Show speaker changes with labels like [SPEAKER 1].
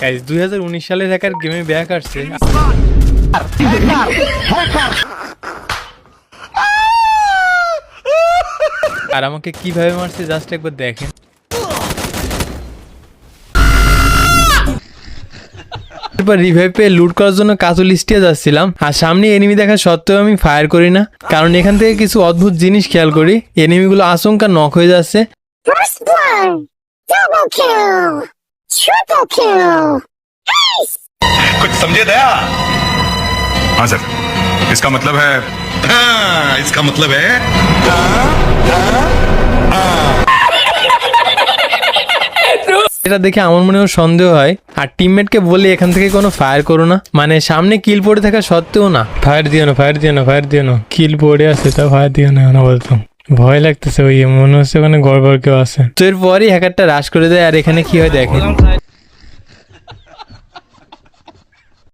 [SPEAKER 1] Guys 2019 সালের hacker গেমে back আসছে। আর আমাকে কিভাবে মারছে জাস্ট একবার দেখেন। এরপর রিভাইভ পেয়ে লুট করার জন্য কাজু লিস্টিয়ে যাচ্ছিলাম, আর সামনে এনিমি দেখা সত্ত্বেও আমি ফায়ার করি না, কারণ এখান থেকে কিছু অদ্ভুত জিনিস খেয়াল করি। এনিমিগুলো আচমকা নক হয়ে যাচ্ছে।
[SPEAKER 2] First blood, double kill, triple kill, ace!
[SPEAKER 3] कुछ समझे दया? हाँ सर, इसका मतलब है इसका मतलब है
[SPEAKER 1] এটা দেখে আমার মনেও সন্দেহ হয়, আর টিমমেটকে বলি এখান থেকে কোনো ফায়ার করো না, মানে সামনে কিল পড়ে থাকা সত্ত্বেও না ফায়ার দিও না, ফায়ার দিও না, ফায়ার দিও না, কিল পড়ে আছে তা ফায়ার দিও না বলতো। ভয় লাগতেছে, ওই মনে হচ্ছে ওখানে গড়বড় কেউ আছে। তো এরপরই হ্যাকারটা রাশ করে দেয়, আর এখানে কি হয় দেখেন।